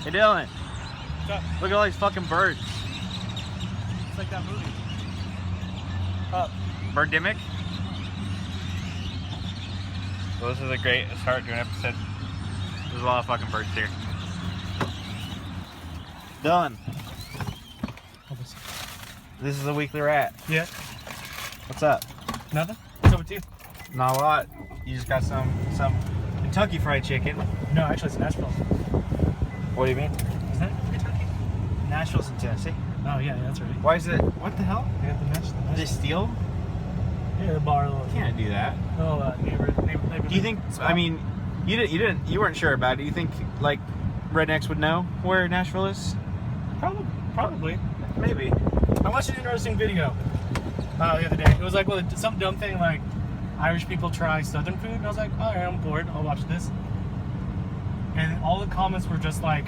Hey Dylan, What's up? look at all these fucking birds. It's like that movie. Birdemic? Well, this is a great start to an episode. There's a lot of fucking birds here. Dylan, this is the weekly rat. Yeah. What's up? Nothing? What's up with you? Not a lot. You just got some Kentucky Fried Chicken. No, actually it's Nashville. What do you mean? Isn't that Kentucky? Nashville's in Tennessee. Oh yeah, that's right. Why is it? What the hell? They got the Nashville. Did they steal? Yeah, the bar. You can't do that. Neighbor. Do you think? I mean, you weren't sure about it. Do you think like rednecks would know where Nashville is? Probably. Maybe. I watched an interesting video the other day. It was like, some dumb thing like Irish people try Southern food, and I was like, all right, I'm bored. I'll watch this. And all the comments were just like,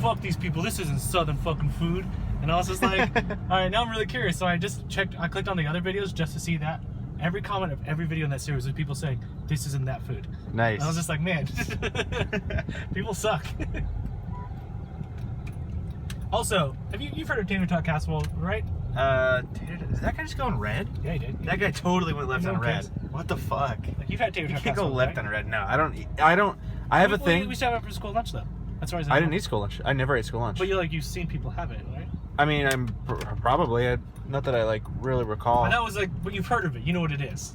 "Fuck these people. This isn't Southern fucking food." And I was just like, all right, now I'm really curious. So I just checked. I clicked on the other videos just to see that. Every comment of every video in that series was people saying, "This isn't that food." Nice. And I was just like, man, people suck. Also, you've heard of tater tot casserole, right? Is that guy just going red? Yeah, he did. That guy totally went left No on red. cares. What the fuck? Like, you've had tater You tot can't go casserole, left right? on red. No, I don't. I have a thing. We used to have it for school lunch though. That's why I didn't eat school lunch. I never ate school lunch. But you've seen people have it, right? I mean, I'm probably not that I like really recall. And that was like, but you've heard of it. You know what it is,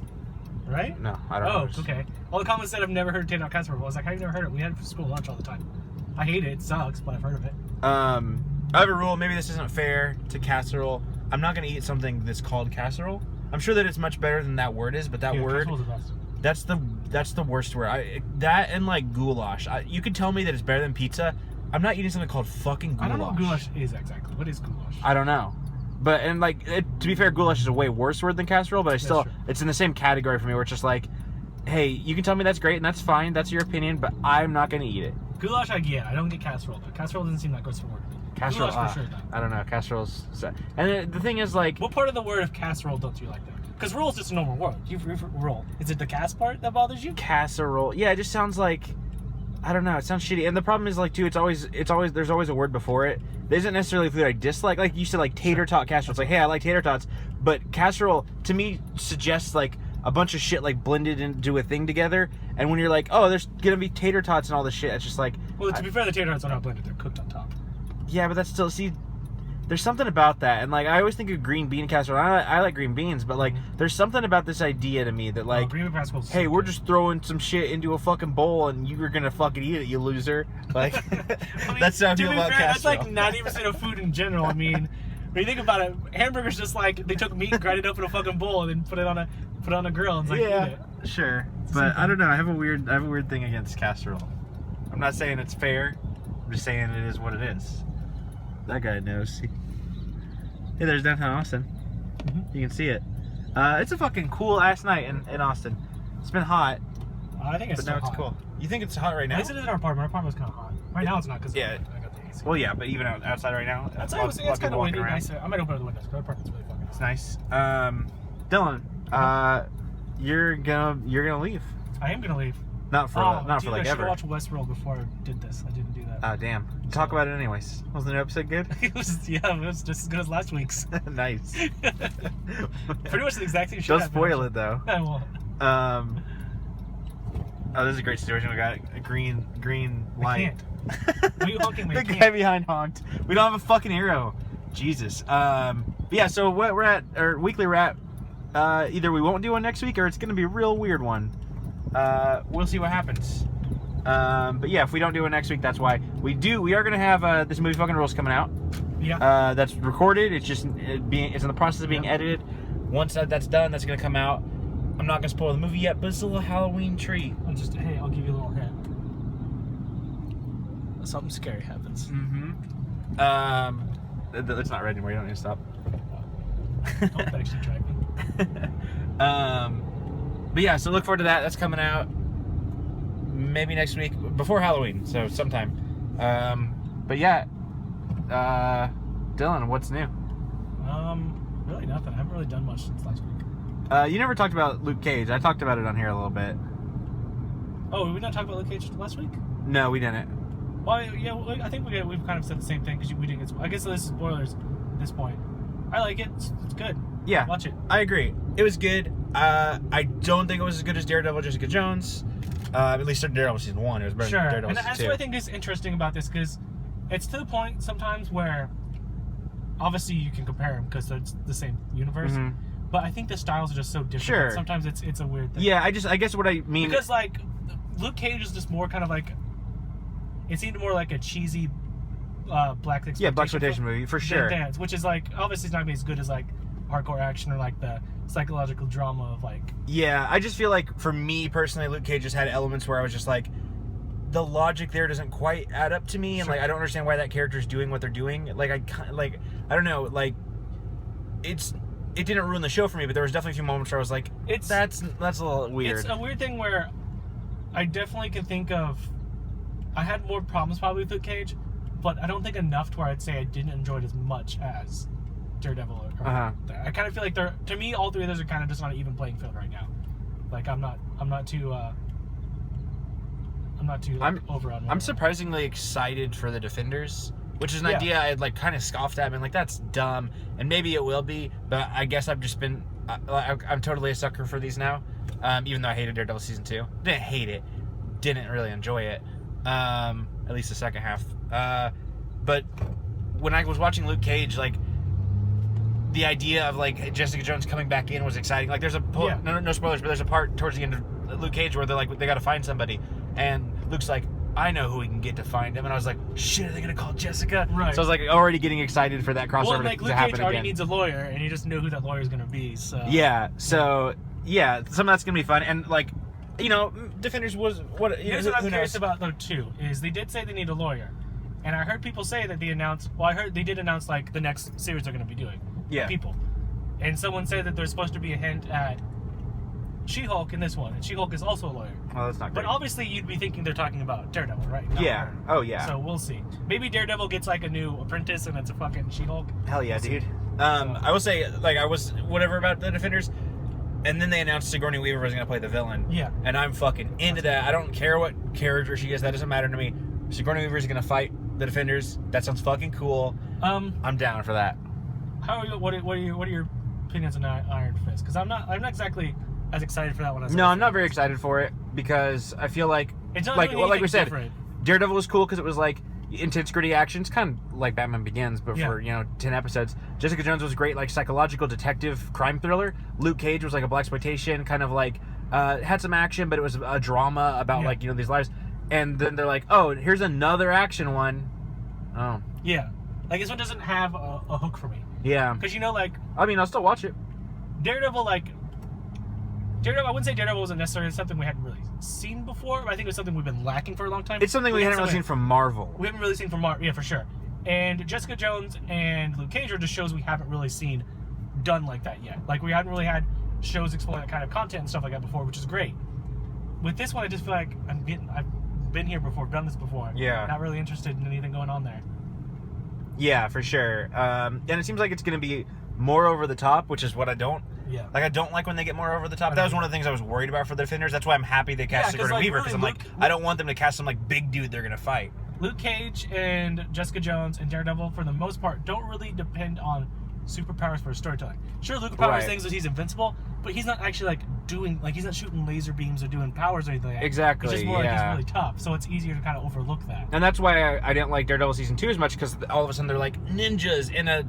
right? No, I don't know. Oh, okay. All the comments said I've never heard of tater tot casserole. I was like, how have you never heard of it? We had it for school lunch all the time. I hate it. It sucks, but I've heard of it. I have a rule. Maybe this isn't fair to casserole. I'm not gonna eat something that's called casserole. I'm sure that it's much better than that word is, but that word, casserole's the best. that's the worst word. That and like goulash. You could tell me that it's better than pizza. I'm not eating something called fucking goulash. I don't know what goulash is exactly. What is goulash? I don't know. But to be fair, goulash is a way worse word than casserole. But it's in the same category for me, where it's just like, hey, you can tell me that's great and that's fine. That's your opinion, but I'm not gonna eat it. Goulash, I get. I don't get casserole though. Casserole doesn't seem like what's the word. Casserole, goulash for sure though. I don't know. Casserole's. And the thing is, like, what part of the word of casserole don't you like though? Because roll is just a normal word. Roll. Is it the cast part that bothers you? Casserole. Yeah, it just sounds like, I don't know. It sounds shitty. And the problem is, like, too, there's always a word before it. There isn't necessarily food I dislike. Like you said, like tater tot casserole. It's like, hey, I like tater tots, but casserole to me suggests like a bunch of shit like blended into a thing together. And when you're like, oh, there's gonna be tater tots and all this shit, it's just like. Well, to be fair, the tater tots are not blended; they're cooked on top. Yeah, but that's still there's something about that, and like I always think of green bean casserole. I like green beans, but like there's something about this idea to me that like, green bean casserole. Hey, we're just throwing some shit into a fucking bowl, and you're gonna fucking eat it, you loser. Like, I mean, that's how I feel about casserole. That's like 90% of food in general. I mean, when you think about it, hamburgers just like they took meat and grind it up in a fucking bowl and then put it on a grill and eat it. Sure, but I don't know. I have a weird thing against casserole. I'm not saying it's fair. I'm just saying it is what it is. That guy knows. Hey, there's downtown Austin. You can see it. It's a fucking cool ass night in Austin. It's been hot. I think it's but now still it's hot. cool. You think it's hot right now? I said it in our apartment. Our apartment was kind of hot. Right now it's not because I got the AC. Well, yeah, but even outside right now, it's kind of windy. Nice. I might open up the windows because our apartment's really fucking hot. It's nice. Dylan, you're gonna leave. I am gonna leave. Not for like I ever. should have watched Westworld before I did this. I didn't do that. Oh damn! Talk about it anyways. Wasn't the new episode good? It was just as good as last week's. Nice. Pretty much the exact same shit. Don't spoil it though. I won't. Oh, this is a great situation. We got a green light. Are you honking me? The guy behind honked. We don't have a fucking arrow. Jesus. But yeah. So what we're at our weekly wrap. Either we won't do one next week or it's gonna be a real weird one. We'll see what happens. But yeah, if we don't do it next week, that's why. We are gonna have this movie fucking rules coming out. Yeah. That's recorded. It's just it's in the process of being edited. Once that's done, that's gonna come out. I'm not gonna spoil the movie yet, but it's a little Halloween treat. I'll give you a little hint. Something scary happens. It's not red anymore. You don't need to stop. Don't actually drag me. But yeah, so look forward to that. That's coming out maybe next week, before Halloween, so sometime. But yeah, Dylan, what's new? Really nothing. I haven't really done much since last week. You never talked about Luke Cage. I talked about it on here a little bit. Oh, did we not talk about Luke Cage last week? No, we didn't. Well, yeah, I think we've kind of said the same thing because we didn't get. I guess this is spoilers at this point. I like it. It's good. Yeah, watch it. I agree. It was good. I don't think it was as good as Daredevil, Jessica Jones. At least Daredevil season 1. It was better than Daredevil and season that's 2. what I think is interesting about this because it's to the point sometimes where obviously you can compare them because it's the same universe, but I think the styles are just so different. Sure. That sometimes it's a weird thing. Yeah, I guess what I mean because like Luke Cage is just more kind of like it seemed more like a cheesy blaxploitation movie for sure. Dance, which is like obviously it's not gonna be as good as like hardcore action or like the psychological drama of like. Yeah, I just feel like for me personally, Luke Cage just had elements where I was just like, the logic there doesn't quite add up to me, and like I don't understand why that character's doing what they're doing. Like I don't know, like it didn't ruin the show for me, but there was definitely a few moments where I was like, that's a little weird. It's a weird thing where I definitely can think of. I had more problems probably with Luke Cage, but I don't think enough to where I'd say I didn't enjoy it as much as Daredevil. I kind of feel like to me, all three of those are kind of just on an even playing field right now. Like I'm not too over on. I'm surprisingly excited for the Defenders, which is an idea I had like kind of scoffed at and like that's dumb, and maybe it will be, but I guess I've just been I'm totally a sucker for these now. Even though I hated Daredevil season 2, didn't hate it, didn't really enjoy it. At least the second half. But when I was watching Luke Cage, like the idea of like Jessica Jones coming back in was exciting. Like there's a no spoilers, but there's a part towards the end of Luke Cage where they're like they got to find somebody, and Luke's like, I know who we can get to find him, and I was like, shit, are they gonna call Jessica? Right. So I was like already getting excited for that crossover well, like, to Luke happen Cage already again. needs a lawyer, and you just know who that lawyer is gonna be. So yeah, some of that's gonna be fun, and like, you know, Defenders was what. Here's what I'm curious about though too is they did say they need a lawyer, and I heard people say that they announced. Well, I heard they did announce like the next series they're gonna be doing. Yeah. People, and someone said that there's supposed to be a hint at She-Hulk in this one, and She-Hulk is also a lawyer. Well, that's not great. But obviously, you'd be thinking they're talking about Daredevil, right? Not Yeah. her. Oh yeah. So we'll see. Maybe Daredevil gets like a new apprentice, and it's a fucking She-Hulk. Hell yeah, dude. I will say, like, I was whatever about the Defenders, and then they announced Sigourney Weaver was gonna play the villain. Yeah. And I'm fucking into that. I don't care what character she is. That doesn't matter to me. Sigourney Weaver is gonna fight the Defenders. That sounds fucking cool. I'm down for that. What are your opinions on Iron Fist? Because I'm not exactly as excited for that one as No, I'm not very excited for it because I feel like it's not like we said, different. Daredevil was cool because it was like intense, gritty action. It's kind of like Batman Begins, but for 10 episodes. Jessica Jones was great, like psychological detective crime thriller. Luke Cage was like a blaxploitation, kind of like had some action, but it was a drama about like these lives. And then they're like, oh, here's another action one. Oh, yeah, like this one doesn't have a hook for me. Yeah, because like I mean, I'll still watch it. Daredevil, I wouldn't say Daredevil wasn't necessarily something we hadn't really seen before, but I think it was something we've been lacking for a long time. It's something we hadn't really seen from Marvel. We haven't really seen from Marvel, yeah, for sure. And Jessica Jones and Luke Cage are just shows we haven't really seen done like that yet. Like, we hadn't really had shows explore that kind of content and stuff like that before, which is great. With this one, I just feel like I've been here before, done this before. Yeah. Not really interested in anything going on there. Yeah, for sure. And it seems like it's going to be more over the top, which is what I don't. Yeah. Like, I don't like when they get more over the top. That was one of the things I was worried about for the Defenders. That's why I'm happy they cast Sigourney Weaver, because I'm like, I don't want them to cast some like big dude they're going to fight. Luke Cage and Jessica Jones and Daredevil, for the most part, don't really depend on superpowers for storytelling. Sure, Luke powers things that he's invincible, but he's not actually he's not shooting laser beams or doing powers or anything like that. Exactly. It's just more like he's really tough, so it's easier to kind of overlook that. And that's why I didn't like Daredevil season 2 as much, because all of a sudden they're like ninjas in a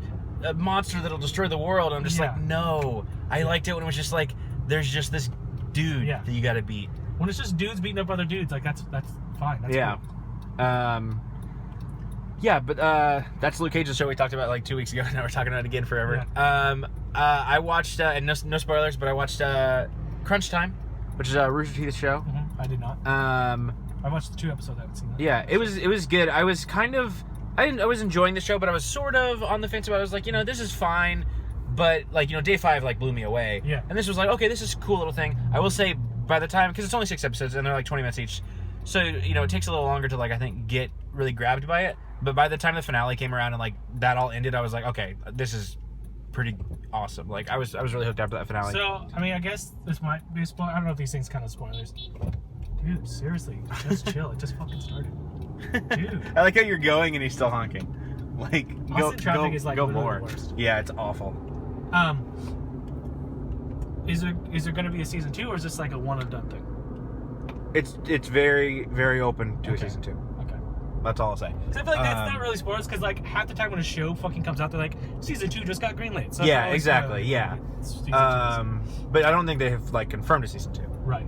monster that'll destroy the world. I'm just like, no. I liked it when it was just like, there's just this dude that you gotta beat. When it's just dudes beating up other dudes, like that's fine. That's cool. But that's Luke Cage's show we talked about like 2 weeks ago. Now we're talking about it again forever. Yeah. I watched, and no spoilers, but I watched Crunch Time, which is a Rooster Teeth show. Mm-hmm. I did not. I watched the 2 episodes. I haven't seen that. Yeah, it was good. I was I was enjoying the show, but I was sort of on the fence about it. I was like, this is fine, but like, day 5 like blew me away. Yeah. And this was like, okay, this is a cool little thing. I will say, by the time, because it's only 6 episodes and they're like 20 minutes each, so it takes a little longer to like, I think, get really grabbed by it. But by the time the finale came around and like that all ended, I was like, okay, this is pretty awesome. Like, I was really hooked after that finale. So I mean, I guess this might be a spoiler. I don't know if these things count as spoilers. Dude, seriously, just chill. It just fucking started. Dude. I like how you're going and he's still honking. Like, Austin traffic is like go literally more. the worst. Yeah, it's awful. Is there going to be a season 2, or is this like a one and done thing? It's very, very open to a season 2. Okay. That's all I'll say. Because I feel like that's not really spoilers, because like half the time when a show fucking comes out, they're like, season 2 just got greenlit. So Yeah, exactly. Yeah. Season 2. But I don't think they have like confirmed a season 2. Right.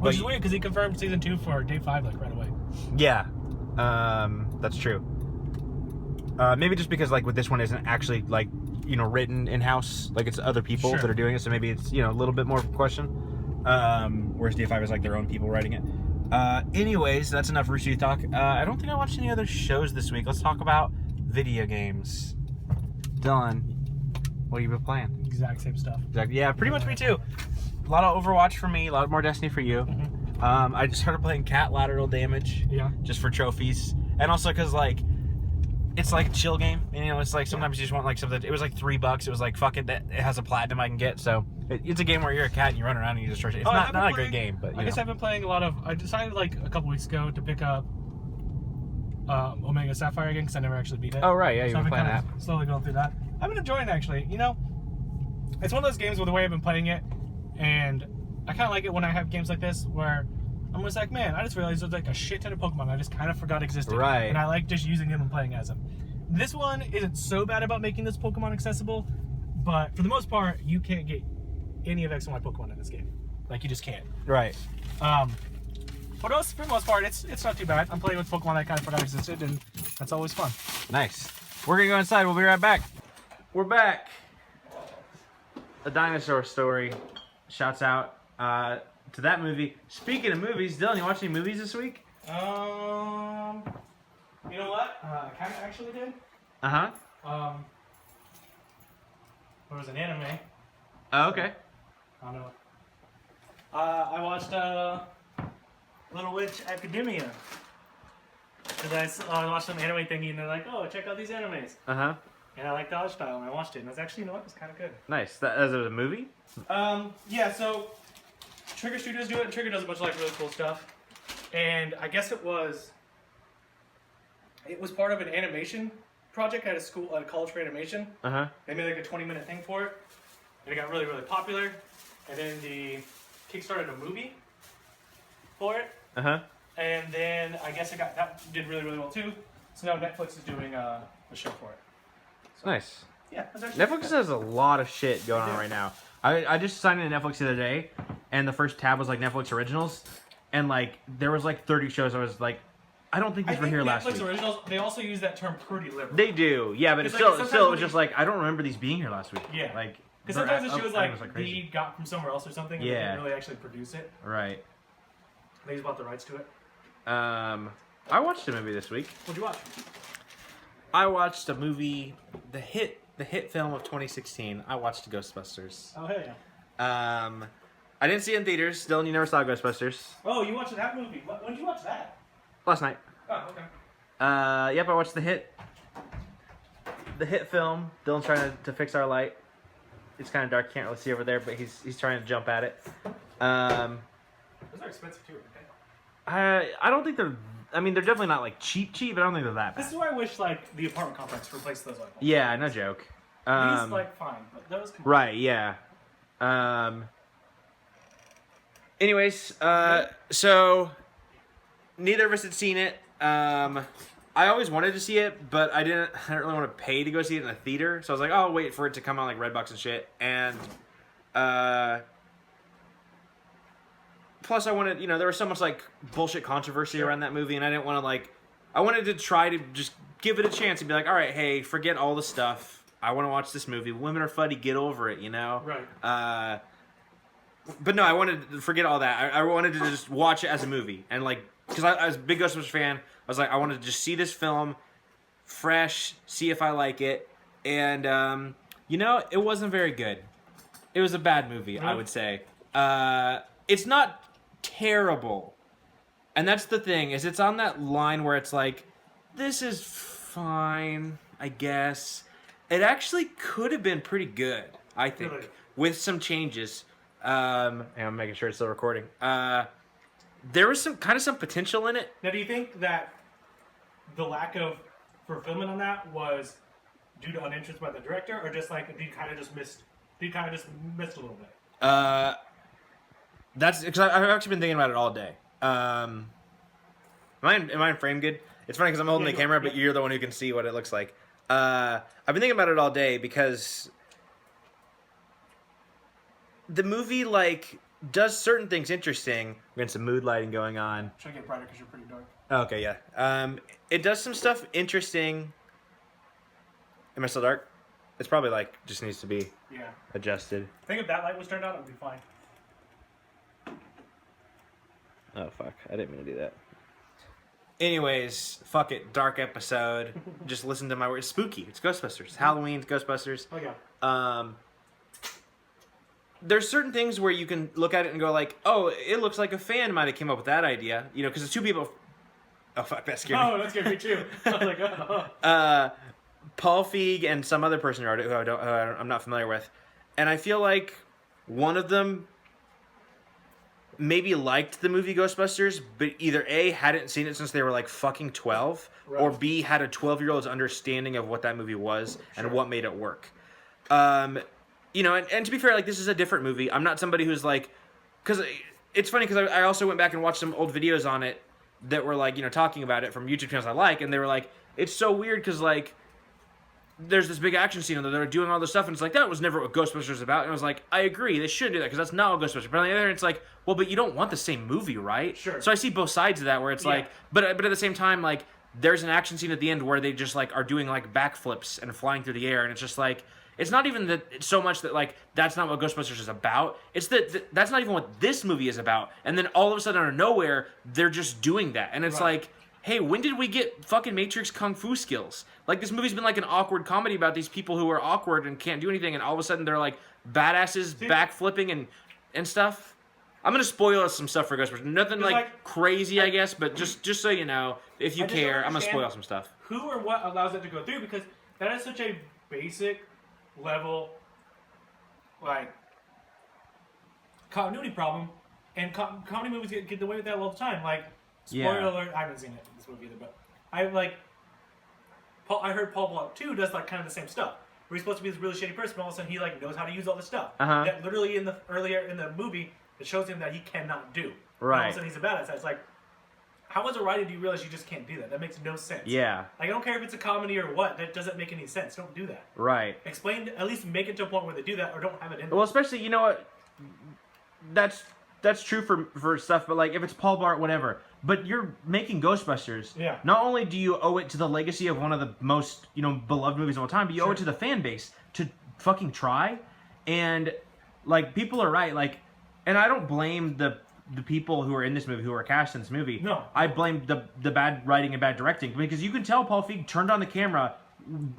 Which is weird because he confirmed season 2 for day 5 like right away. Yeah. That's true. Maybe just because like with this one isn't actually like, you know, written in house, like it's other people that are doing it, so maybe it's, you know, a little bit more question. Whereas day 5 is like their own people writing it. Anyways, that's enough Rooster Teeth talk. I don't think I watched any other shows this week. Let's talk about video games. Dylan, what have you been playing? Exact same stuff. Exactly. Yeah, pretty much me too. A lot of Overwatch for me, a lot more Destiny for you. Mm-hmm. I just started playing Cat Lateral Damage. Yeah. Just for trophies. And also because, like, it's like a chill game. And, you know, it's like sometimes you just want, like, something. It was like $3. It was like, fuck it, it has a platinum I can get. So it's a game where you're a cat and you run around and you destroy shit. It's not a great game, but, I guess I've been playing a lot of. I decided, like, a couple weeks ago to pick up Omega Sapphire again because I never actually beat it. Oh, right. Yeah, you've So I've been been playing kind that. of slowly going through that. I've been enjoying it, actually. You know, it's one of those games with the way I've been playing it, and I kind of like it when I have games like this where I'm just like, man, I just realized there's like a shit ton of Pokemon I just kind of forgot existed. Right. And I like just using them and playing as them. This one isn't so bad about making this Pokemon accessible, but for the most part, you can't get any of X and Y Pokemon in this game. Like, you just can't. Right. But also, for the most part, it's not too bad. I'm playing with Pokemon that I kind of forgot existed, and that's always fun. Nice. We're going to go inside. We'll be right back. We're back. A Dinosaur Story. Shouts out to that movie. Speaking of movies, Dylan, you watch any movies this week? You know what? I kind of actually did. Uh-huh. There was an anime. Oh, okay. I don't know. I watched Little Witch Academia. Because I watched some anime thingy and they're like, oh, check out these animes. Uh-huh. And I liked the art style and I watched it. And it was actually, you know what? It was kind of good. Nice. That as a movie? Yeah, so Trigger Studios do it. And Trigger does a bunch of like really cool stuff. And I guess it was part of an animation project at a college for animation. Uh-huh. They made like a 20-minute thing for it. And it got really, really popular. And then the kickstarted a movie for it. Uh-huh. And then I guess that did really, really well too. So now Netflix is doing a show for it. So, Nice. yeah, that's actually Netflix has a lot of shit going on right now. I just signed into Netflix the other day, and the first tab was like Netflix Originals, and like there was like 30 shows. I was like, I don't think these were here last week. Netflix Originals, they also use that term pretty liberal. They do, yeah, but it's Because, like, still it was sometimes just like I don't remember these being here last week. Yeah. Like Because sometimes the show is like crazy. they got from somewhere else or something, and they Yeah. didn't really actually produce it. Right. They just bought the rights to it. I watched a movie this week. What'd you watch? I watched a movie, the hit film of 2016. I watched Ghostbusters. Oh, hey. I didn't see it in theaters. Dylan, you never saw Ghostbusters. Oh, you watched that movie. When did you watch that? Last night. Oh, okay. Yep, I watched the hit film. Dylan's trying to fix our light. It's kind of dark, can't really see over there, but he's trying to jump at it. Those are expensive too, okay? I don't think they're. I mean, they're definitely not like cheap, but I don't think they're that bad. This is why I wish like the apartment complex replaced those like. Yeah, no joke. These like fine, but those. Right. Yeah. Anyways, so neither of us had seen it. I always wanted to see it, but I didn't really want to pay to go see it in a theater. So I was like, oh, I'll wait for it to come on like Redbox and shit. And plus, I wanted, there was so much like bullshit controversy around that movie, and I didn't want to like. I wanted to try to just give it a chance and be like, all right, hey, forget all the stuff. I want to watch this movie. Women are funny. Get over it, Right. But no, I wanted to forget all that. I wanted to just watch it as a movie. And like, because I was a big Ghostbusters fan, I was like, I wanted to just see this film fresh, see if I like it. And, it wasn't very good. It was a bad movie, I would say. It's not terrible. And that's the thing, is it's on that line where it's like, this is fine, I guess. It actually could have been pretty good, I think, Really? with some changes. And I'm making sure it's still recording. there was some potential in it. Now, do you think that the lack of fulfillment on that was due to uninterest by the director, or just like you kind of just missed a little bit? That's because I've actually been thinking about it all day. Am I in frame good? It's funny because I'm holding the camera, but you're the one who can see what it looks like. I've been thinking about it all day because the movie like does certain things interesting. We got some mood lighting going on. Should I get brighter because you're pretty dark? Okay, yeah. It does some stuff interesting. Am I still dark? It's probably like just needs to be adjusted. I think if that light was turned on, it would be fine. Oh fuck! I didn't mean to do that. Anyways, fuck it. Dark episode. Just listen to my words. It's spooky. It's Ghostbusters. It's Halloween. It's Ghostbusters. Oh yeah. There's certain things where you can look at it and go like, oh, it looks like a fan might have came up with that idea. You know, because it's two people. Oh fuck! That scared me. Oh, that scared me too. I was like, oh. Paul Feig and some other person who I'm not familiar with, and I feel like one of them maybe liked the movie Ghostbusters, but either A, hadn't seen it since they were like fucking 12, right, or B, had a 12-year-old's understanding of what that movie was and what made it work. You know, and to be fair, like, this is a different movie. I'm not somebody who's like, because it's funny because I also went back and watched some old videos on it that were like, you know, talking about it from YouTube channels I like, and they were like, it's so weird because like, there's this big action scene and they're doing all this stuff, and it's like, that was never what Ghostbusters was about. And I was like, I agree, they shouldn't do that because that's not what Ghostbusters. But on the other hand, it's like, well, but you don't want the same movie, right? Sure. So I see both sides of that where it's like, but at the same time, like, there's an action scene at the end where they just like are doing like backflips and flying through the air, and it's just like, it's not even that so much that like that's not what Ghostbusters is about. It's that that's not even what this movie is about. And then all of a sudden out of nowhere, they're just doing that, and it's like, hey, when did we get fucking Matrix kung fu skills? Like, this movie's been like an awkward comedy about these people who are awkward and can't do anything, and all of a sudden they're like badasses, backflipping and stuff. I'm gonna spoil us some stuff for Ghostbusters. Nothing like crazy, I guess, but just so you know, if you care, I'm gonna spoil some stuff. Who or what allows that to go through? Because that is such a basic level, like, continuity problem, and comedy movies get away with that all the time. Like, spoiler alert, I haven't seen it this movie either, but I heard Paul Blart 2 does like kind of the same stuff. Where he's supposed to be this really shady person, but all of a sudden he like knows how to use all this stuff. That literally earlier in the movie, it shows him that he cannot do. Right. And all of a sudden he's a badass. It's like, how as a writer do you realize you just can't do that? That makes no sense. Yeah. Like, I don't care if it's a comedy or what. That doesn't make any sense. Don't do that. Right. Explain, at least make it to a point where they do that, or don't have it in there. Well, especially, you know what? That's true for stuff, but like if it's Paul Blart, whatever. But you're making Ghostbusters. Yeah. Not only do you owe it to the legacy of one of the most, you know, beloved movies of all time, but you owe it to the fan base to fucking try. And like, people are right. Like, and I don't blame the people who are in this movie, who are cast in this movie. No. I blame the bad writing and bad directing, because you can tell Paul Feig turned on the camera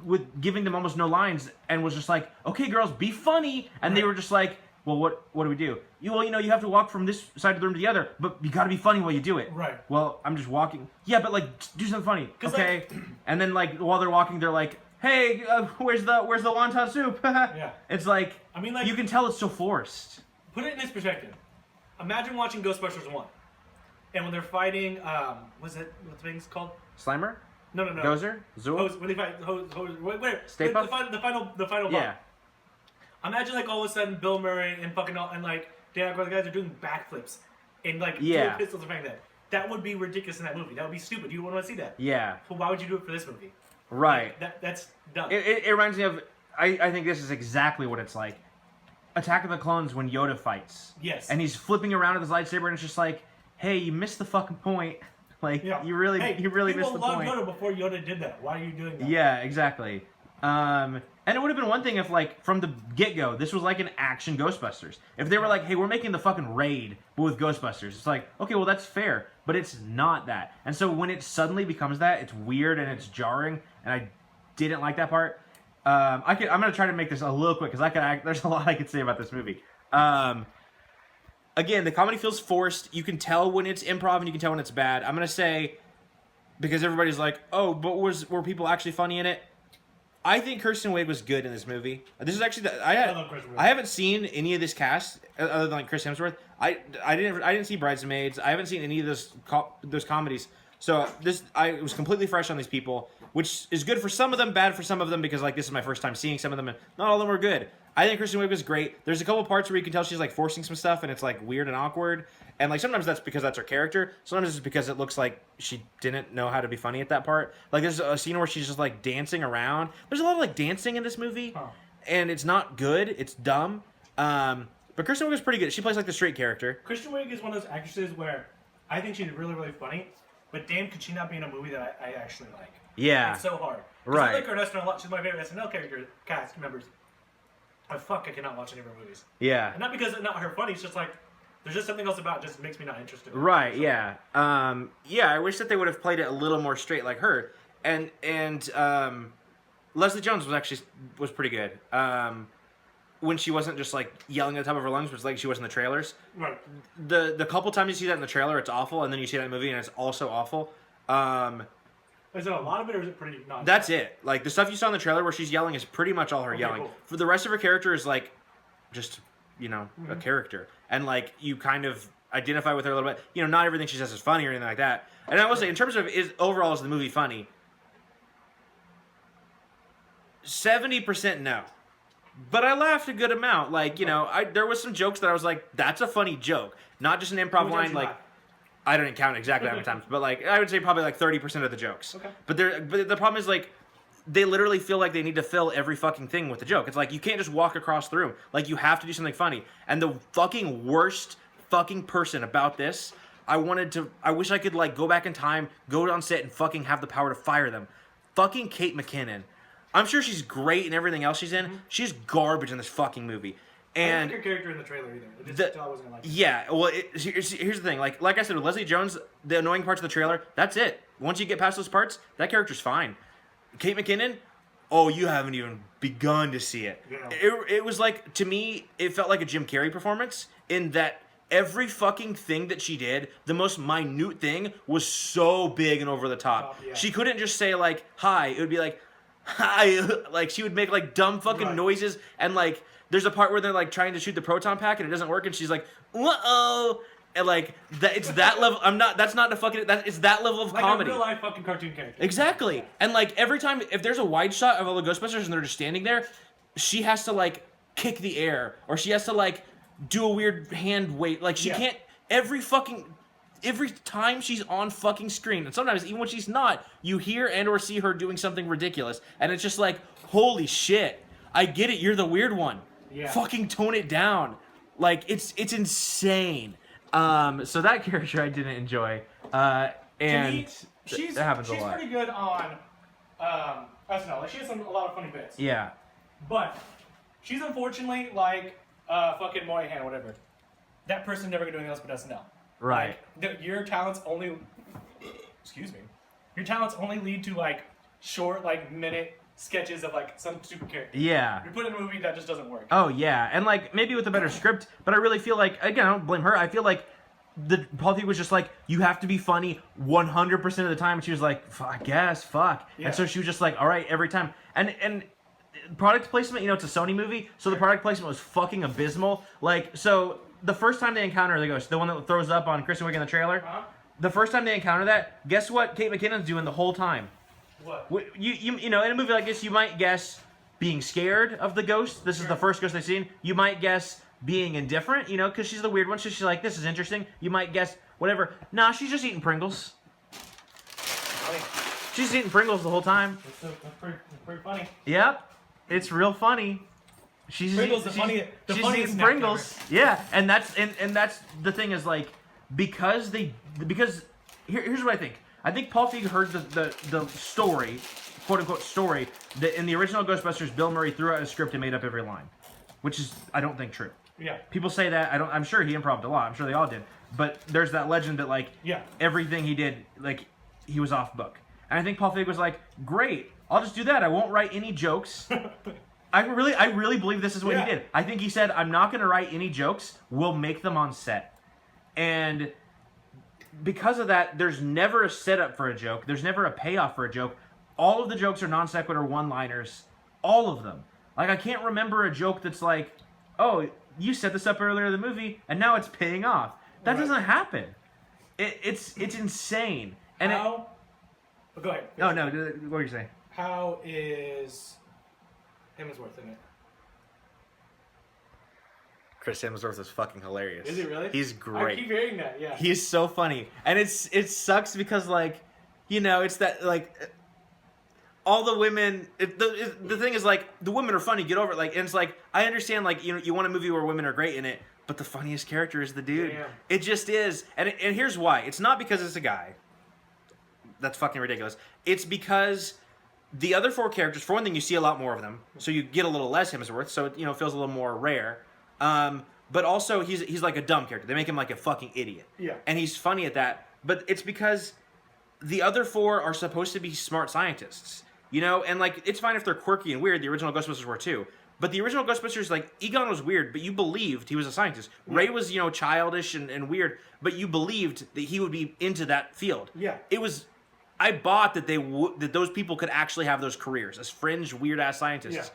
with giving them almost no lines and was just like, okay, girls, be funny. And they were just like, well, what do we do? You know, you have to walk from this side of the room to the other, but you got to be funny while you do it. Right. Well, I'm just walking. Yeah, but like, do something funny. Okay. Like, and then like while they're walking, they're like, hey, where's the wonton soup? Yeah. It's like, I mean, like, you can tell it's so forced. Put it in this perspective. Imagine watching Ghostbusters 1, and when they're fighting, what's the thing's called? Slimer? No. Gozer? Zool? When they fight, Stay Puft? The final boss. Yeah. Imagine like all of a sudden Bill Murray and fucking and like Dan Aykroyd, the guys are doing backflips and like doing pistols and like that. That would be ridiculous in that movie. That would be stupid. You wouldn't want to see that. Yeah. So why would you do it for this movie? Right. Like, that's dumb. It reminds me of, I think this is exactly what it's like. Attack of the Clones when Yoda fights. Yes. And he's flipping around with his lightsaber, and it's just like, hey, you missed the fucking point. Like, you really missed the point. People loved Yoda before Yoda did that. Why are you doing that? Yeah, exactly. And it would have been one thing if, like, from the get-go, this was like an action Ghostbusters. If they were like, hey, we're making the fucking raid, but with Ghostbusters. It's like, okay, well, that's fair. But it's not that. And so when it suddenly becomes that, it's weird and it's jarring, and I didn't like that part. I'm going to try to make this a little quick, because there's a lot I could say about this movie. Again, the comedy feels forced. You can tell when it's improv, and you can tell when it's bad. I'm going to say, because everybody's like, oh, but were people actually funny in it? I think Kristen Wiig was good in this movie. This is actually I haven't seen any of this cast other than like Chris Hemsworth. I didn't see Bridesmaids. I haven't seen any of those comedies. So I was completely fresh on these people, which is good for some of them, bad for some of them, because like this is my first time seeing some of them, and not all of them were good. I think Kristen Wiig was great. There's a couple parts where you can tell she's like forcing some stuff, and it's like weird and awkward. And like sometimes that's because that's her character. Sometimes it's because it looks like she didn't know how to be funny at that part. Like there's a scene where she's just like dancing around. There's a lot of like dancing in this movie, and it's not good. It's dumb. But Kristen Wiig is pretty good. She plays like the straight character. Kristen Wiig is one of those actresses where I think she's really, really funny, but damn, could she not be in a movie that I actually like? Yeah. It's so hard. Right. I like her in SNL a lot. She's my favorite SNL character, cast members. I cannot watch any of her movies. Yeah. And not because it's not her funny, it's just like, there's just something else about it just makes me not interested. Right, yeah. Yeah, I wish that they would have played it a little more straight like her. And Leslie Jones was pretty good. When she wasn't just like yelling at the top of her lungs, but like she was in the trailers. Right. The couple times you see that in the trailer, it's awful, and then you see that in the movie, and it's also awful. Is it a lot of it, or is it pretty nonsense? That's it. Like the stuff you saw in the trailer where she's yelling is pretty much all her yelling. Cool. For the rest of her character is like, just a character, and like you kind of identify with her a little bit. Not everything she says is funny or anything like that. And I will say, in terms of overall is the movie funny? 70% no. But I laughed a good amount. Like, there was some jokes that I was like, that's a funny joke. Not just an improv line. Like, I don't count exactly how many times, but like, I would say probably like 30% of the jokes. Okay. But the problem is like, they literally feel like they need to fill every fucking thing with a joke. It's like, you can't just walk across the room. Like, you have to do something funny. And the fucking worst fucking person about this, I wish I could like go back in time, go on set and fucking have the power to fire them. Fucking Kate McKinnon. I'm sure she's great in everything else she's in. Mm-hmm. She's garbage in this fucking movie. And I didn't like her character in the trailer either. I wasn't gonna like it. Yeah, well, here's the thing. Like I said, with Leslie Jones, the annoying parts of the trailer, that's it. Once you get past those parts, that character's fine. Kate McKinnon, you haven't even begun to see it. Yeah. It was like, to me, it felt like a Jim Carrey performance in that every fucking thing that she did, the most minute thing, was so big and over the top. Yeah. She couldn't just say, like, hi. It would be like, hi. Like, she would make, like, dumb fucking noises, and, like, there's a part where they're, like, trying to shoot the proton pack, and it doesn't work, and she's like, uh-oh. And, like, it's that level. It's that level of comedy. Like a real-life fucking cartoon character. Exactly. And, like, every time, if there's a wide shot of all the Ghostbusters and they're just standing there, she has to, like, kick the air, or she has to, like, do a weird hand wave. Like, she can't, every time she's on fucking screen, and sometimes even when she's not, you hear and or see her doing something ridiculous, and it's just like, holy shit, I get it, you're the weird one. Yeah. Fucking tone it down. Like, it's insane. So that character I didn't enjoy. And she's that happens a lot. She's pretty good on SNL. Like, she has a lot of funny bits. Yeah. But she's unfortunately like fucking Moynihan, whatever. That person's never gonna do anything else but SNL. Right. Like, your talents only your talents only lead to like short, like minute sketches of like some stupid character. Yeah. You're put in a movie that just doesn't work. Oh yeah, and like maybe with a better script, but I really feel like, again, I don't blame her. I feel like Paul Feig was just like, you have to be funny 100% of the time, and she was like, I guess, fuck. Yeah. And so she was just like, all right, every time. And product placement, it's a Sony movie, so the product placement was fucking abysmal. Like, so the first time they encounter the ghost, the one that throws up on Kristen Wiig in the trailer, the first time they encounter that, guess what Kate McKinnon's doing the whole time? What? You in a movie like this, you might guess being scared of the ghost. This is the first ghost they've seen. You might guess being indifferent, because she's the weird one. So she's like, this is interesting. You might guess whatever. Nah, she's just eating Pringles. She's eating Pringles the whole time. That's pretty funny. Yep. It's real funny. She's eating Pringles. Yeah, and that's the thing is, like, because here's what I think. I think Paul Feig heard the story, quote unquote story, that in the original Ghostbusters, Bill Murray threw out a script and made up every line, which is, I don't think, true. Yeah. People say that. I'm sure he improv'd a lot. I'm sure they all did. But there's that legend that, like, everything he did, like, he was off book. And I think Paul Feig was like, great, I'll just do that. I won't write any jokes. I really believe this is what he did. I think he said, I'm not going to write any jokes. We'll make them on set. And because of that, there's never a setup for a joke. There's never a payoff for a joke. All of the jokes are non sequitur one-liners. All of them. Like, I can't remember a joke that's like, oh, you set this up earlier in the movie, and now it's paying off. That doesn't happen. It's insane. And How? Go ahead. Oh no, what were you saying? How is Hemsworth in it? Chris Hemsworth is fucking hilarious. Is he really? He's great. I keep hearing that. Yeah. He's so funny, and it sucks because like, you know, it's that like all the women. The thing is like the women are funny. Get over it. Like, and it's like I understand like you want a movie where women are great in it, but the funniest character is the dude. Damn. It just is, and here's why. It's not because it's a guy. That's fucking ridiculous. It's because the other 4 characters, for one thing, you see a lot more of them, so you get a little less Hemsworth, so it feels a little more rare. But also he's like a dumb character. They make him like a fucking idiot. Yeah. And he's funny at that. But it's because the other 4 are supposed to be smart scientists, and like it's fine if they're quirky and weird. The original Ghostbusters were too. But the original Ghostbusters, like Egon was weird, but you believed he was a scientist. Yeah. Ray was childish and weird, but you believed that he would be into that field. Yeah. I bought that that those people could actually have those careers as fringe, weird-ass scientists. Yeah.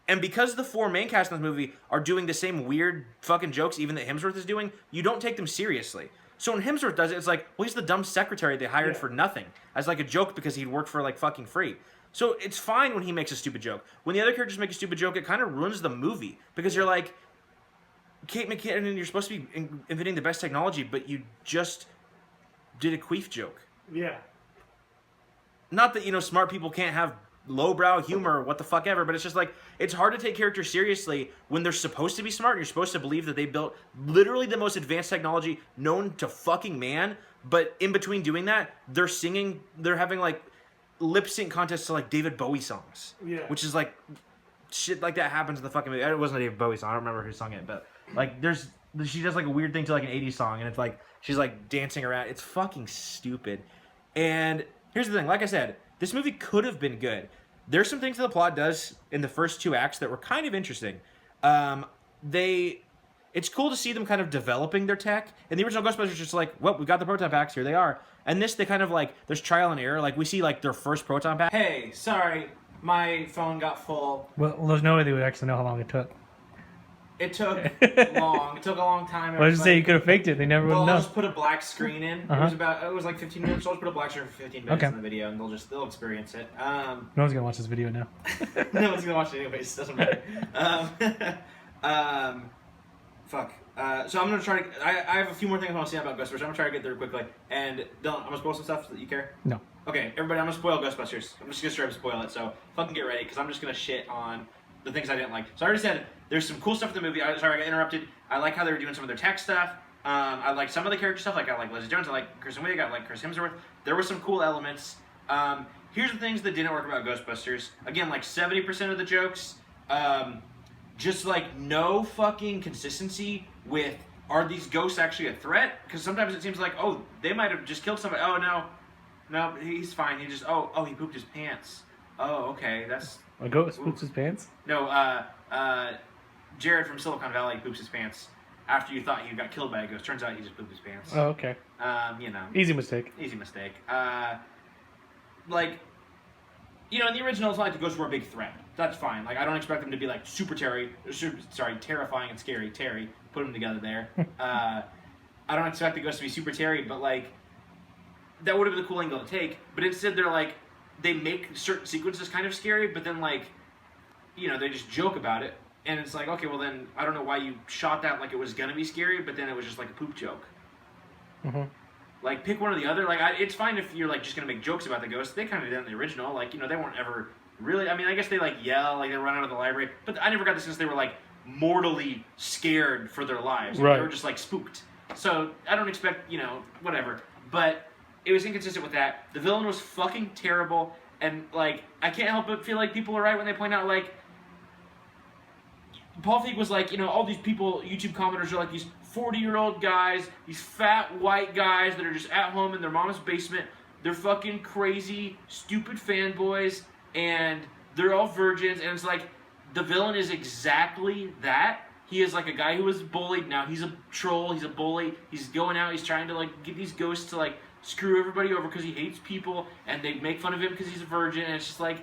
And because the 4 main cast in this movie are doing the same weird fucking jokes even that Hemsworth is doing, you don't take them seriously. So when Hemsworth does it, it's like, well, he's the dumb secretary they hired for nothing. As like a joke because he'd worked for like fucking free. So it's fine when he makes a stupid joke. When the other characters make a stupid joke, it kind of ruins the movie. Because you're like, Kate McKinnon, you're supposed to be inventing the best technology, but you just did a queef joke. Yeah. Not that, smart people can't have lowbrow humor or what the fuck ever, but it's just like, it's hard to take characters seriously when they're supposed to be smart and you're supposed to believe that they built literally the most advanced technology known to fucking man, but in between doing that, they're having like lip sync contests to like David Bowie songs. Yeah. Which is like, shit like that happens in the fucking movie. It wasn't a David Bowie song, I don't remember who sung it, but like she does like a weird thing to like an 80s song and it's like, she's like dancing around. It's fucking stupid. And here's the thing, like I said, this movie could have been good. There's some things that the plot does in the first 2 acts that were kind of interesting. It's cool to see them kind of developing their tech. And the original Ghostbusters just like, well, we got the proton packs, here they are. And this, they kind of like, there's trial and error. Like, we see like their first proton pack. Hey, sorry, my phone got full. Well, there's no way they would actually know how long it took. It took long. It took a long time. Well, I was just saying you could have faked it. They never would know. I'll just put a black screen in. It was like 15 minutes. So I'll just put a black screen for 15 minutes in the video, and they'll experience it. No one's gonna watch this video now. No one's gonna watch it anyways. Doesn't matter. Fuck. So I'm gonna try to. I have a few more things I want to say about Ghostbusters. I'm gonna try to get through quickly. And Dylan, I'm gonna spoil some stuff so that you care. No. Okay, everybody, I'm gonna spoil Ghostbusters. I'm just gonna straight up spoil it. So fucking get ready, because I'm just gonna shit on the things I didn't like. So I already said there's some cool stuff in the movie. Sorry, I got interrupted. I like how they were doing some of their tech stuff. I like some of the character stuff. Like I like Leslie Jones. I like Kristen Wiig. I like Chris Hemsworth. There were some cool elements. Here's the things that didn't work about Ghostbusters. Again, like 70% of the jokes, just like no fucking consistency with, are these ghosts actually a threat? Because sometimes it seems like, oh, they might have just killed somebody. Oh, no, he's fine. He just, he pooped his pants. Oh, okay, that's... A ghost poops his pants? No, Jared from Silicon Valley poops his pants after you thought he got killed by a ghost. Turns out he just pooped his pants. Oh, okay. Easy mistake. Easy mistake. Like, in the original, it's not like the ghosts were a big threat. That's fine. Like, I don't expect them to be like terrifying and scary. Terry, put them together there. I don't expect the ghosts to be super Terry, but like, that would have been a cool angle to take. But instead, they're like, they make certain sequences kind of scary, but then like, they just joke about it. And it's like, okay, well then, I don't know why you shot that like it was gonna be scary, but then it was just like a poop joke. Mm-hmm. Like, pick one or the other. Like, it's fine if you're like just gonna make jokes about the ghosts. They kind of did in the original. Like, they weren't ever really. I mean, I guess they like yell, like they run out of the library. But I never got the sense they were like mortally scared for their lives. Right. They were just like spooked. So I don't expect, whatever. But it was inconsistent with that. The villain was fucking terrible, and like I can't help but feel like people are right when they point out like Paul Feig was like, all these people, YouTube commenters are like these 40-year-old guys, these fat white guys that are just at home in their mom's basement. They're fucking crazy, stupid fanboys, and they're all virgins. And it's like, the villain is exactly that. He is like a guy who was bullied. Now he's a troll, he's a bully. He's going out, he's trying to like get these ghosts to like screw everybody over because he hates people, and they make fun of him because he's a virgin. And it's just like,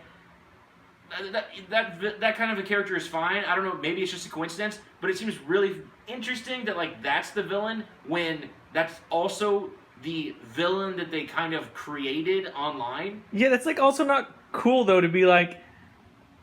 that kind of a character is fine. I don't know, maybe it's just a coincidence, but it seems really interesting that like that's the villain when that's also the villain that they kind of created online. Yeah, that's like also not cool though to be like.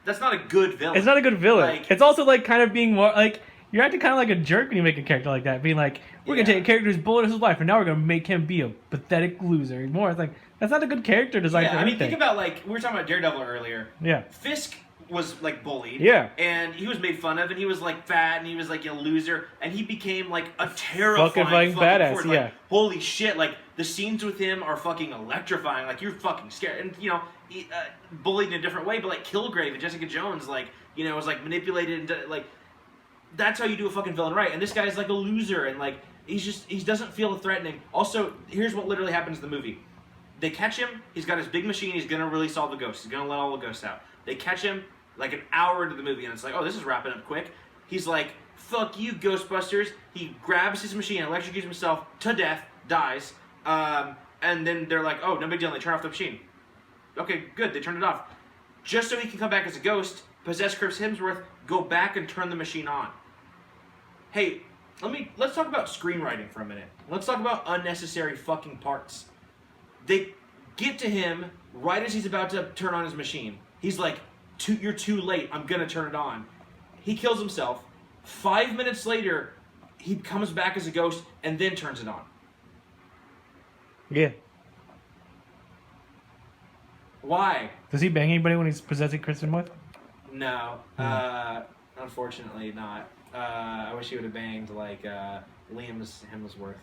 That's not a good villain. It's not a good villain. Like, it's also like kind of being more like you're acting kind of like a jerk when you make a character like that, being like we're gonna take a character who's bullet his life and now we're gonna make him be a pathetic loser. More, it's like that's not a good character design. Yeah, for I mean, anything. think about like we were talking about Daredevil earlier. Yeah, Fisk was like bullied. Yeah, and he was made fun of, and he was like fat, and he was like a loser, and he became like a terrifying fucking badass. force. Yeah, like, holy shit! Like the scenes with him are fucking electrifying. Like you're fucking scared, and you know, he, bullied in a different way. But like Kilgrave and Jessica Jones, like you know, was like manipulated into like. That's how you do a fucking villain right. And this guy's like a loser, and like he doesn't feel threatening. Also, here's what literally happens in the movie. They catch him. He's got his big machine. He's gonna release all the ghosts. He's gonna let all the ghosts out. They catch him like an hour into the movie, and it's like, oh, this is wrapping up quick. He's like, fuck you, Ghostbusters. He grabs his machine, electrocutes himself to death, dies, and then they're like, oh, no big deal. And they turn off the machine. Okay, good. They turned it off. Just so he can come back as a ghost, possess Chris Hemsworth, go back and turn the machine on. Hey, let's talk about screenwriting for a minute. Let's talk about unnecessary fucking parts. They get to him right as he's about to turn on his machine. He's like, you're too late. I'm going to turn it on. He kills himself. 5 minutes later, he comes back as a ghost and then turns it on. Yeah. Why? Does he bang anybody when he's possessing Kristen Wiig? No. Unfortunately not. I wish he would have banged like Liam's Hemsworth.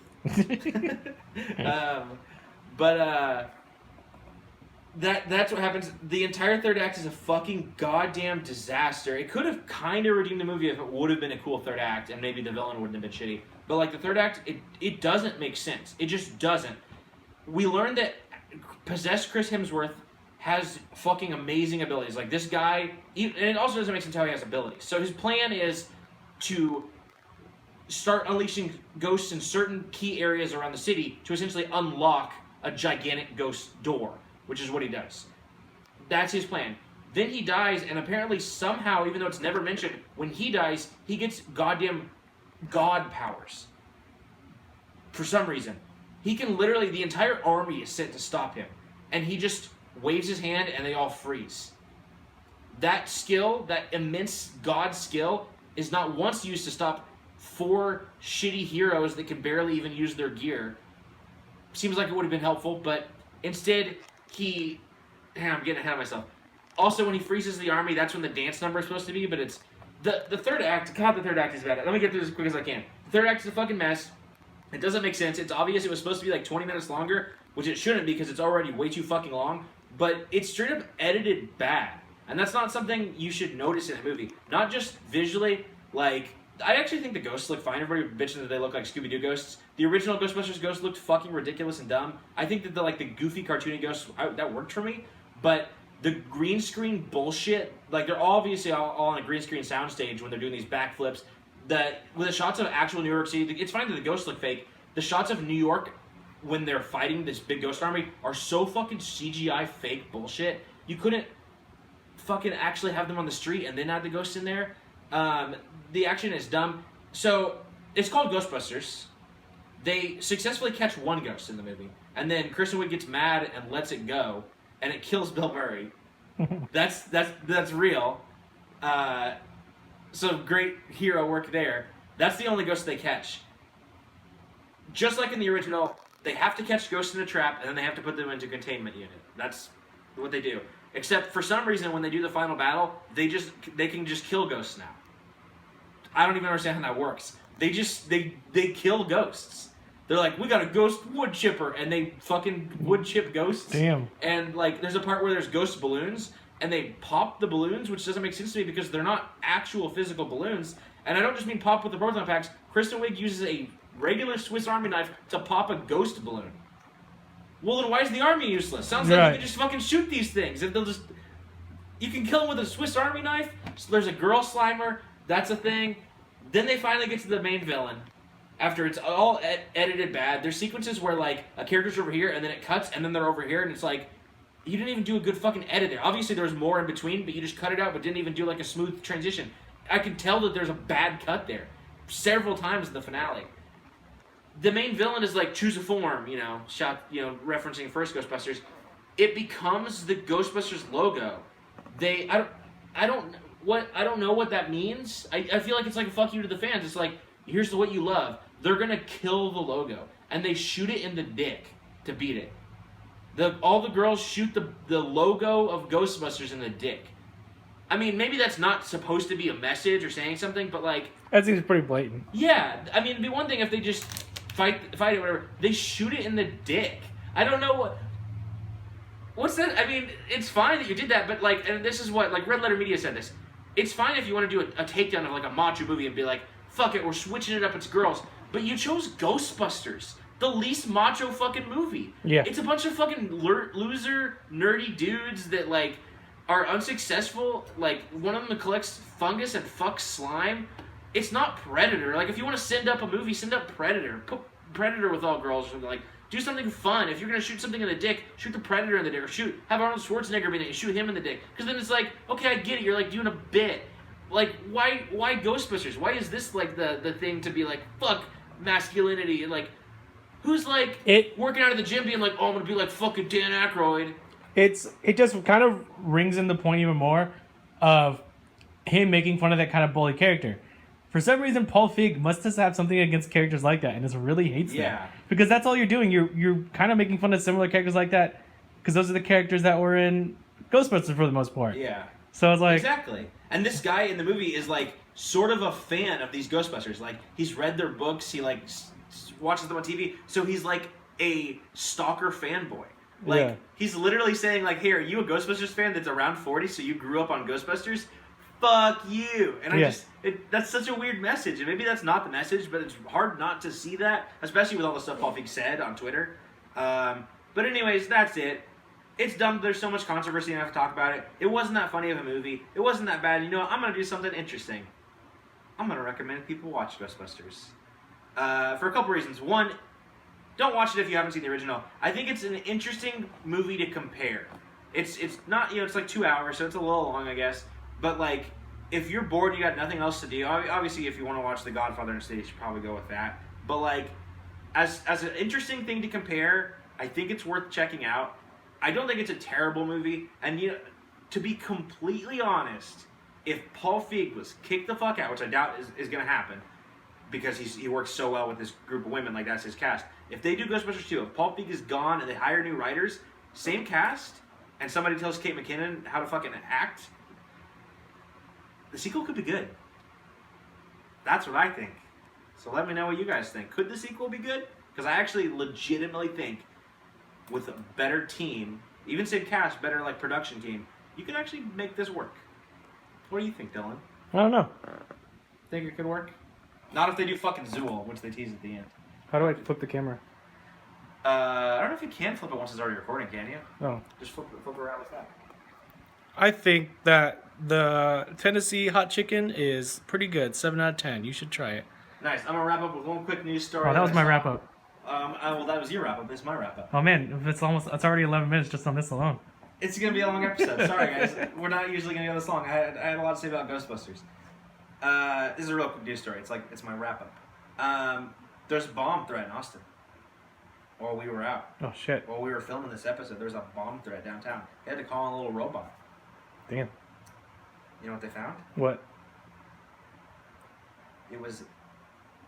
That's what happens. The entire third act is a fucking goddamn disaster. It could have kind of redeemed the movie if it would have been a cool third act, and maybe the villain wouldn't have been shitty. But like the third act, it doesn't make sense. It just doesn't. We learned that possessed Chris Hemsworth has fucking amazing abilities. Like this guy, and it also doesn't make sense how he has abilities. So his plan is to start unleashing ghosts in certain key areas around the city to essentially unlock a gigantic ghost door, which is what he does. That's his plan. Then he dies, and apparently somehow, even though it's never mentioned, when he dies, he gets goddamn god powers. For some reason. He can literally, the entire army is sent to stop him. And he just waves his hand and they all freeze. That skill, that immense god skill, is not once used to stop 4 shitty heroes that can barely even use their gear. Seems like it would have been helpful, but instead I'm getting ahead of myself. Also, when he freezes the army, that's when the dance number is supposed to be, but it's the third act. God, the third act is bad. Let me get through this as quick as I can. The third act is a fucking mess. It doesn't make sense. It's obvious it was supposed to be like 20 minutes longer, which it shouldn't be because it's already way too fucking long, but it's straight up edited bad. And that's not something you should notice in a movie. Not just visually, like, I actually think the ghosts look fine. Everybody bitching that they look like Scooby-Doo ghosts. The original Ghostbusters ghosts looked fucking ridiculous and dumb. I think that the goofy cartoony ghosts, that worked for me, but the green screen bullshit, like they're obviously all on a green screen soundstage when they're doing these backflips. With the shots of actual New York City, it's fine that the ghosts look fake. The shots of New York when they're fighting this big ghost army are so fucking CGI fake bullshit. You couldn't fucking actually have them on the street and then add the ghosts in there. The action is dumb. So, it's called Ghostbusters. They successfully catch one ghost in the movie. And then Kristen Wiig gets mad and lets it go. And it kills Bill Murray. That's real. So great hero work there. That's the only ghost they catch. Just like in the original, they have to catch ghosts in a trap, and then they have to put them into a containment unit. That's what they do. Except for some reason, when they do the final battle, they can just kill ghosts now. I don't even understand how that works. They kill ghosts. They're like, we got a ghost wood chipper, and they fucking wood chip ghosts. Damn. And like, there's a part where there's ghost balloons, and they pop the balloons, which doesn't make sense to me because they're not actual physical balloons. And I don't just mean pop with the proton packs. Kristen Wiig uses a regular Swiss Army knife to pop a ghost balloon. Well, then why is the army useless? Sounds like you can just fucking shoot these things. If you can kill them with a Swiss Army knife. So there's a girl Slimer. That's a thing. Then they finally get to the main villain. After it's all edited bad. There's sequences where like a character's over here and then it cuts and then they're over here and it's like, You didn't even do a good fucking edit there. Obviously, there was more in between, but you just cut it out, but didn't even do like a smooth transition. I could tell that there's a bad cut there several times in the finale. The main villain is like, choose a form, referencing first Ghostbusters. It becomes the Ghostbusters logo. I don't know what that means. I feel like it's like a fuck you to the fans. It's like, here's what you love. They're gonna kill the logo, and they shoot it in the dick to beat it. All the girls shoot the logo of Ghostbusters in the dick. I mean, maybe that's not supposed to be a message or saying something, but like... That seems pretty blatant. Yeah, I mean, it'd be one thing if they just fight it, whatever. They shoot it in the dick. I don't know what... What's that? I mean, it's fine that you did that, but like, and this is what, like, Red Letter Media said this. It's fine if you want to do a takedown of like a macho movie and be like, fuck it, we're switching it up, it's girls. But you chose Ghostbusters. The least macho fucking movie. Yeah. It's a bunch of fucking loser, nerdy dudes that, like, are unsuccessful. Like, one of them collects fungus and fucks slime. It's not Predator. Like, if you want to send up a movie, send up Predator. Put Predator with all girls or something. Like, do something fun. If you're going to shoot something in the dick, shoot the Predator in the dick. Or have Arnold Schwarzenegger be in it and shoot him in the dick. Because then it's like, okay, I get it. You're, like, doing a bit. Like, why Ghostbusters? Why is this, like, the thing to be like, fuck masculinity? And, like... Who's like working out of the gym being like, oh, I'm gonna be like fucking Dan Aykroyd? It just kind of rings in the point even more of him making fun of that kind of bully character. For some reason, Paul Feig must just have something against characters like that, and just really hates that. Because that's all you're doing. You're kind of making fun of similar characters like that, because those are the characters that were in Ghostbusters for the most part. Yeah. So it's like exactly. And this guy in the movie is like sort of a fan of these Ghostbusters. Like he's read their books. He like watches them on TV, so he's like a stalker fanboy. Like he's literally saying like, "Hey, are you a Ghostbusters fan that's around 40? So you grew up on Ghostbusters? Fuck you!" And that's such a weird message. And maybe that's not the message, but it's hard not to see that, especially with all the stuff Paul Feig said on Twitter. But anyways, that's it. It's dumb. There's so much controversy, and I have to talk about it. It wasn't that funny of a movie. It wasn't that bad. You know what? I'm gonna do something interesting. I'm gonna recommend people watch Ghostbusters. For a couple reasons. One, don't watch it if you haven't seen the original. I think it's an interesting movie to compare. It's not, it's like 2 hours, so it's a little long, I guess. But like, if you're bored and you got nothing else to do, obviously if you want to watch The Godfather instead, you should probably go with that. But like, as an interesting thing to compare, I think it's worth checking out. I don't think it's a terrible movie. And to be completely honest, if Paul Feig was kicked the fuck out, which I doubt is going to happen, because he works so well with this group of women, like that's his cast. If they do Ghostbusters 2, if Paul Feig is gone and they hire new writers, same cast, and somebody tells Kate McKinnon how to fucking act, the sequel could be good. That's what I think. So let me know what you guys think. Could the sequel be good? Because I actually legitimately think with a better team, even same cast, better like production team, you could actually make this work. What do you think, Dylan? I don't know. Think it could work? Not if they do fucking Zool, which they tease at the end. How do I flip the camera? I don't know if you can flip it once it's already recording, can you? No. Just flip around like that. I think that the Tennessee hot chicken is pretty good. 7 out of 10. You should try it. Nice. I'm going to wrap up with one quick news story. Oh, that was my wrap up. Well, that was your wrap up. This is my wrap up. Oh, man. It's already 11 minutes just on this alone. It's going to be a long episode. Sorry, guys. We're not usually going to go this long. I had a lot to say about Ghostbusters. This is a real quick news story. It's my wrap up. There's a bomb threat in Austin. While we were out. Oh shit. While we were filming this episode, there's a bomb threat downtown. They had to call in a little robot. Damn. You know what they found? What? It was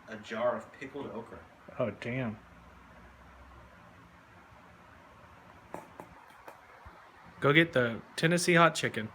a jar of pickled okra. Oh damn. Go get the Tennessee hot chicken.